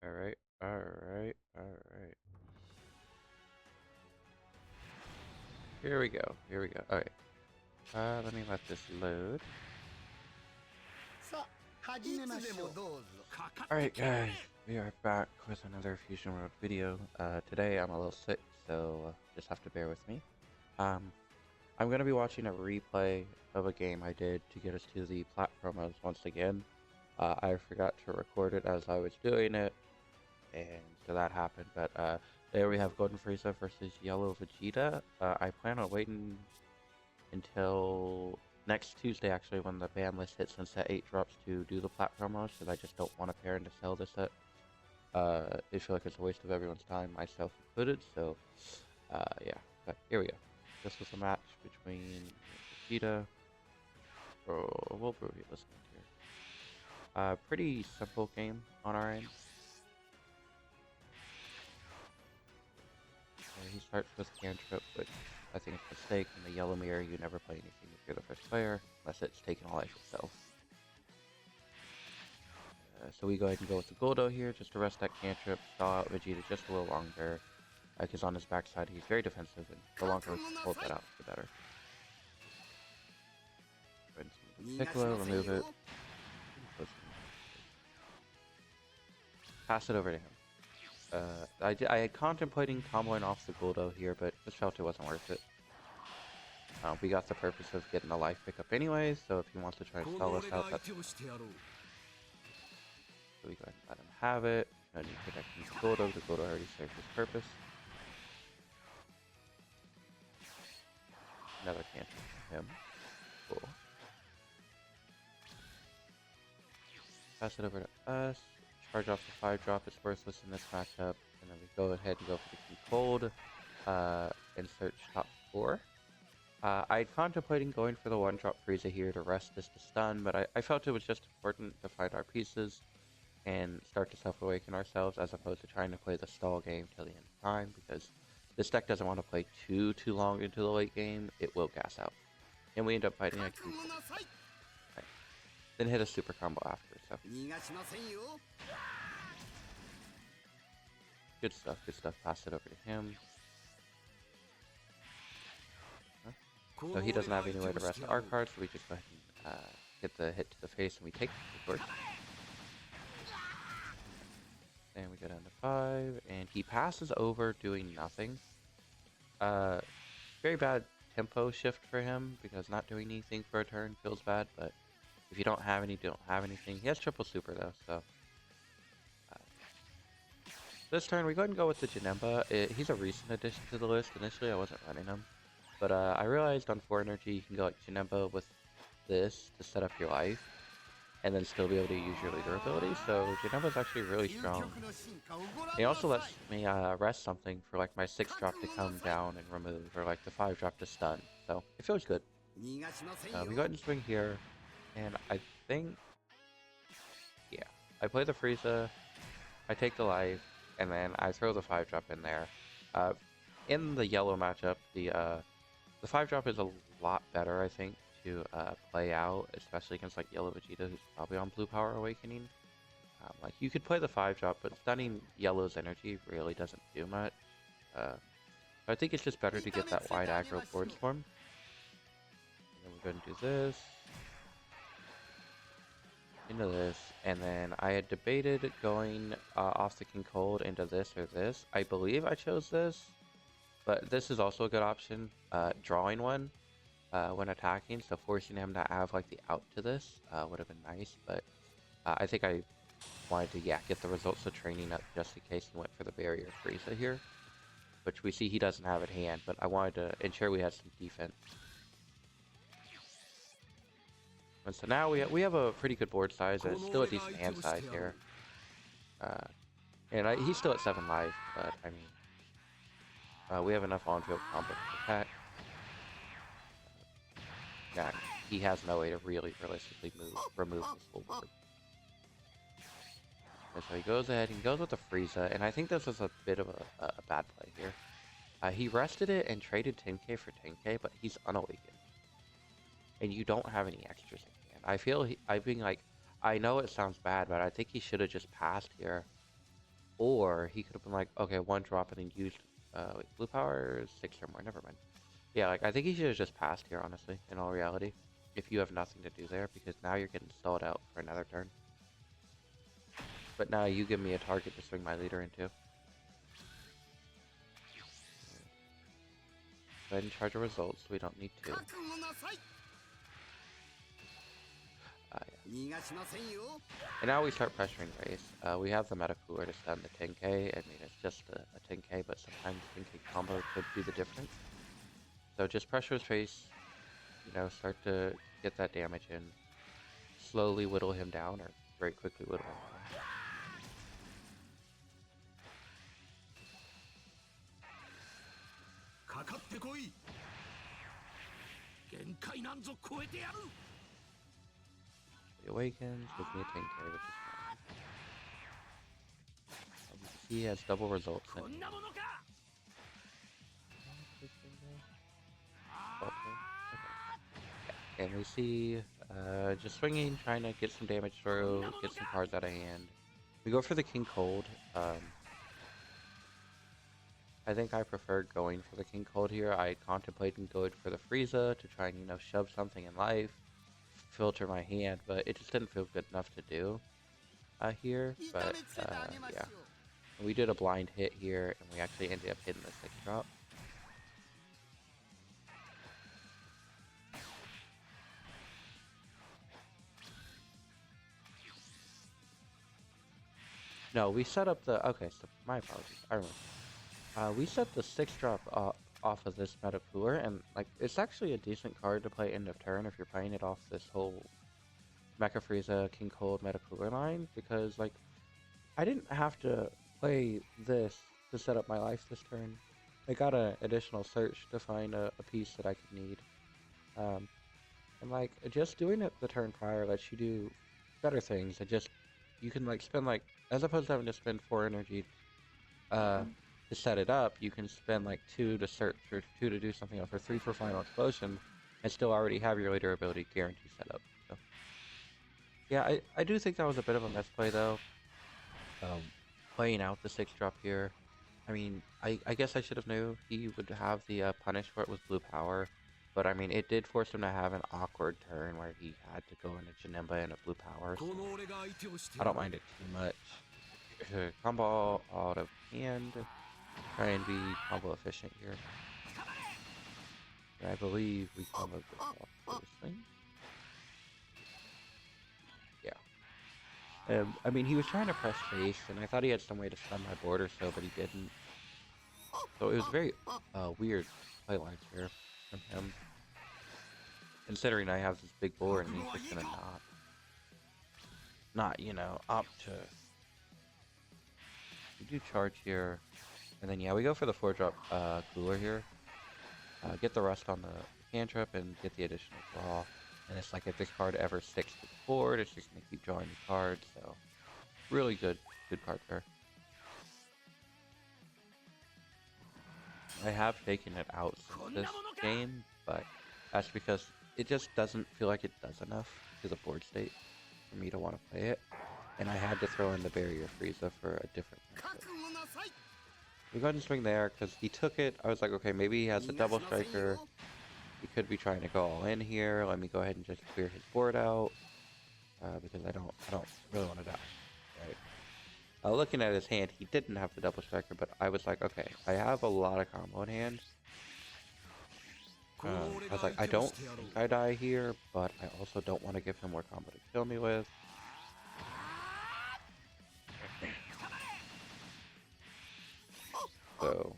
Alright, alright, alright. Here we go, here we go. Okay. Let me let this load. Alright guys, we are back with another Fusion World video. Today I'm a little sick, so just have to bear with me. I'm going to be watching a replay of a game I did to get us to the Plat Promos once again. I forgot to record it as I was doing it, and so that happened, but there we have Golden Frieza versus Yellow Vegeta. I plan on waiting until next Tuesday, actually, when the ban list hits and set 8 drops to do the Plat Promos, because I just don't want a parent to sell this set. I feel like it's a waste of everyone's time, myself included, so yeah, but here we go. This was a match between Vegeta. We'll be listening here. Pretty simple game on our end. He starts with Cantrip, which I think is a mistake. In the yellow mirror, you never play anything if you're the first player, unless it's taken life itself. So we go ahead and go with the Goldo here, just to rest that Cantrip, stall out Vegeta just a little longer, because on his backside he's very defensive, and the longer we can hold that out, the better. Go ahead and Piccolo, remove it. Pass it over to him. I had contemplating comboing off the Goldo here, but just felt it wasn't worth it. We got the purpose of getting a life pickup anyway, so if he wants to try to stall us out, that's fine. So we go ahead and let him have it. No need protecting the Goldo. The Goldo already served his purpose. Another cantrip from him. Cool. Pass it over to us. Charge off the 5-drop. It's worthless in this matchup. And then we go ahead and go for the King Cold. And search top 4. I had contemplating going for the 1-drop Frieza here to rest this to stun, but I felt it was just important to find our pieces and start to self-awaken ourselves, as opposed to trying to play the stall game till the end of time, because this deck doesn't want to play too long into the late game. It will gas out. And we end up fighting a King Cold. Right. Then hit a super combo after, so. Good stuff, good stuff. Pass it over to him. So he doesn't have any way to rest our cards, so we just go ahead and get the hit to the face, and we take the torch. And we go down to 5, and he passes over doing nothing. Very bad tempo shift for him, because not doing anything for a turn feels bad, but if you don't have any, you don't have anything. He has triple super though, so. This turn, we go ahead and go with the Janemba. He's a recent addition to the list. Initially, I wasn't running him. But I realized on 4 energy, you can go like Janemba with this to set up your life, and then still be able to use your leader ability. So Janemba is actually really strong. He also lets me rest something for like my 6-drop to come down and remove, or like the 5-drop to stun. So it feels good. We go ahead and swing here, and I think, yeah, I play the Frieza, I take the life, and then I throw the 5-drop in there. In the yellow matchup, the 5-drop is a lot better, I think, to play out, especially against like Yellow Vegeta, who's probably on Blue Power Awakening. Like you could play the 5-drop, but stunning Yellow's energy really doesn't do much. I think it's just better to get that wide aggro forward form. And then we're going to do this. Into this, and then I had debated going off the King Cold into this or this. I believe I chose this, but this is also a good option. Drawing one when attacking, so forcing him to have like the out to this would have been nice, but I think I wanted to get the results of training up just in case he went for the barrier Frieza here, which we see he doesn't have at hand, but I wanted to ensure we had some defense. And so now we have a pretty good board size, and it's still a decent hand size here. And he's still at 7 life, but I mean, we have enough on-field combo to attack. Yeah, he has no way to really realistically remove this full board. And so he goes ahead and goes with the Frieza, and I think this was a bit of a bad play here. He rested it and traded 10k for 10k, but he's unawakened. And you don't have any extras in hand. I feel I know it sounds bad, but I think he should have just passed here Or he could have been like, okay, one drop and then used wait, blue power is 6 or more. Never mind. Yeah, like I think he should have just passed here, honestly, in all reality. If you have nothing to do there, because now you're getting stalled out for another turn. But now you give me a target to swing my leader into. Go ahead and charge a result, so we don't need to. Yeah. And now we start pressuring race. We have the meta cooler to stun the 10k. I mean, it's just a 10k, but sometimes 10k combo could do the difference. So just pressure his face, you know, start to get that damage in. Slowly whittle him down, or very quickly whittle him down. He awakens, gives me a 10k, which is fine. He has double results in. Okay. And we see just swinging, trying to get some damage through, get some cards out of hand. We go for the King Cold. I think I prefer going for the King Cold here. I contemplated going for the Frieza to try and, you know, shove something in life, filter my hand, but it just didn't feel good enough to do here. But yeah, we did a blind hit here, and we actually ended up hitting the 6 drop. No, we set up the, okay, so my apologies, I remember. We set the 6 drop off of this meta cooler, and like it's actually a decent card to play end of turn if you're playing it off this whole Mecha Frieza King Cold meta cooler line, because like I didn't have to play this to set up my life this turn. I got an additional search to find a piece that I could need. And like just doing it the turn prior lets you do better things. You can like spend like, as opposed to having to spend 4 energy to set it up, you can spend like 2 to search, or 2 to do something else, or 3 for final explosion, and still already have your later ability guarantee set up. So yeah, I do think that was a bit of a misplay though. Playing out the 6 drop here. I mean, I guess I should have knew he would have the punish for it with blue power, but I mean, it did force him to have an awkward turn where he had to go into Janemba and a blue power, so I don't mind it too much. Combo out of hand, try and be combo efficient here. I believe we comboed this off first thing. Yeah. I mean, he was trying to press face, and I thought he had some way to stun my board or so, but he didn't. So it was very weird play lines here from him. Considering I have this big board and he's just gonna not, you know, opt to. We do charge here, and then yeah, we go for the 4 drop cooler here. Get the rust on the cantrip and get the additional draw. And it's like if this card ever sticks to the board, it's just gonna keep drawing the cards. So really good card there. I have taken it out since this game, but that's because it just doesn't feel like it does enough to the board state for me to want to play it. And I had to throw in the barrier Frieza for a different matchup. We go ahead and swing there because he took it. I was like, okay, maybe he has a double striker. He could be trying to go all in here. Let me go ahead and just clear his board out because I don't really want to die. Right. Looking at his hand, he didn't have the double striker, but I was like, okay, I have a lot of combo in hand. I was like, I don't think I die here, but I also don't want to give him more combo to kill me with. So,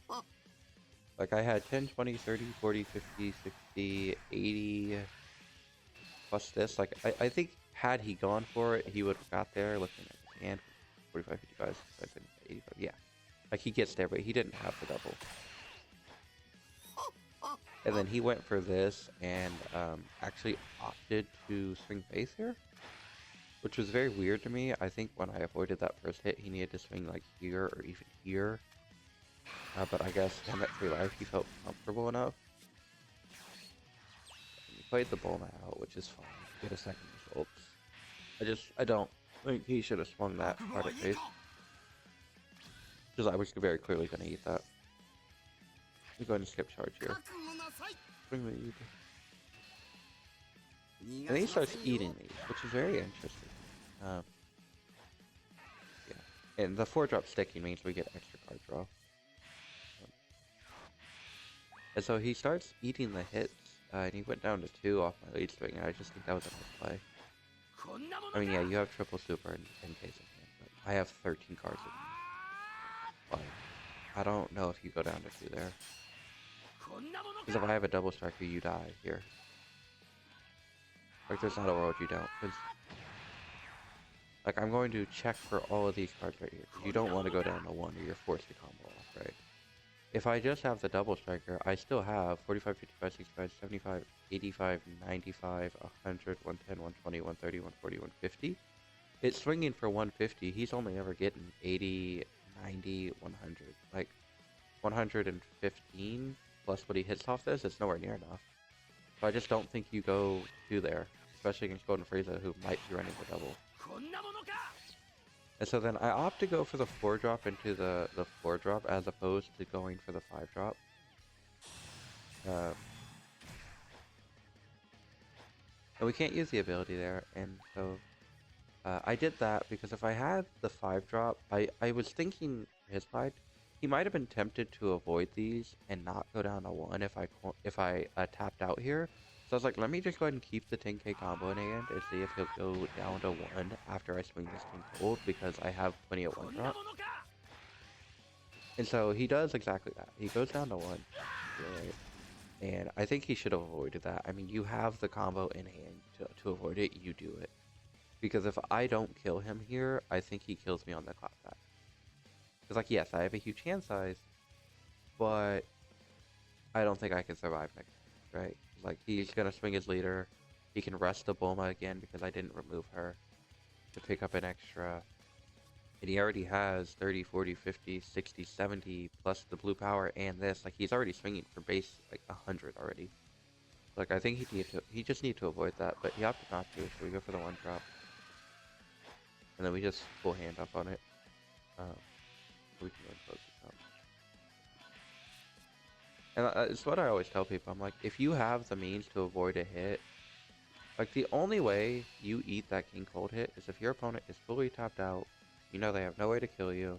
like I had 10, 20, 30, 40, 50, 60, 80, plus this. Like, I think had he gone for it, he would have got there looking at his hand. 45, 55, 65, 85, yeah. Like, he gets there, but he didn't have the double. And then he went for this and actually opted to swing face here, which was very weird to me. I think when I avoided that first hit, he needed to swing like here or even here. But I guess him at 3 life, he felt comfortable enough. And he played the Bulma out, which is fine. Get a second result. I don't think he should have swung that hard at face. Because I was very clearly going to eat that. We're going to skip charge here. Swing lead. And then he starts eating these, which is very interesting. Yeah. And the 4-drop sticking means we get extra card draw. And so he starts eating the hits, and he went down to 2 off my lead swing, and I just think that was a nice play. I mean, yeah, you have triple super in case of hand, but I have 13 cards in me. Like, I don't know if you go down to 2 there. Because if I have a double striker, you die here. Like, there's not a world you don't. Cause, like, I'm going to check for all of these cards right here. You don't want to go down to 1 or you're forced to combo off, right? If I just have the double striker, I still have 45, 55, 65, 75, 85, 95, 100, 110, 120, 130, 140, 150. It's swinging for 150. He's only ever getting 80, 90, 100. Like, 115 plus what he hits off this, it's nowhere near enough. So I just don't think you go to there, especially against Golden Frieza, who might be running the double. And so then I opt to go for the 4-drop into the 4-drop as opposed to going for the 5-drop. And we can't use the ability there, and so I did that because if I had the 5-drop, I was thinking his side, he might have been tempted to avoid these and not go down to 1 if I tapped out here. So I was like, let me just go ahead and keep the 10k combo in hand and see if he'll go down to 1 after I swing this King Cold, because I have plenty of 1-drop. And so he does exactly that. He goes down to 1. Right? And I think he should have avoided that. I mean, you have the combo in hand to avoid it, you do it. Because if I don't kill him here, I think he kills me on the clapback. Because, like, yes, I have a huge hand size, but I don't think I can survive next turn, right? Like, he's going to swing his leader. He can rest the Bulma again because I didn't remove her to pick up an extra. And he already has 30, 40, 50, 60, 70 plus the blue power and this. Like, he's already swinging for base, like, 100 already. Like, I think he just need to avoid that, but he opted not to, so we go for the 1-drop. And then we just full hand up on it. We can go and close this out. And it's what I always tell people. I'm like, if you have the means to avoid a hit, like, the only way you eat that King Cold hit is if your opponent is fully tapped out, you know they have no way to kill you,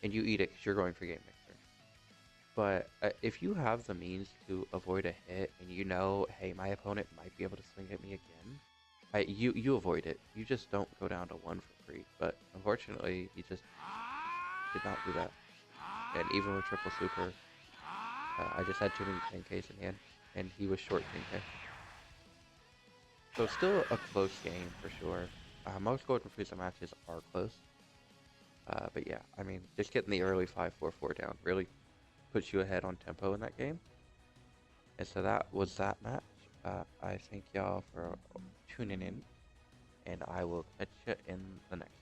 and you eat it because you're going for game mixer. But if you have the means to avoid a hit, and you know, hey, my opponent might be able to swing at me again, you avoid it. You just don't go down to 1 for free. But unfortunately, he just did not do that. And even with triple super, I just had too many 10Ks in hand, and he was short 10K. So still a close game for sure. Most Golden Frieza matches are close. But yeah, I mean, just getting the early 5-4-4 down really puts you ahead on tempo in that game. And so that was that match. I thank y'all for tuning in, and I will catch you in the next one.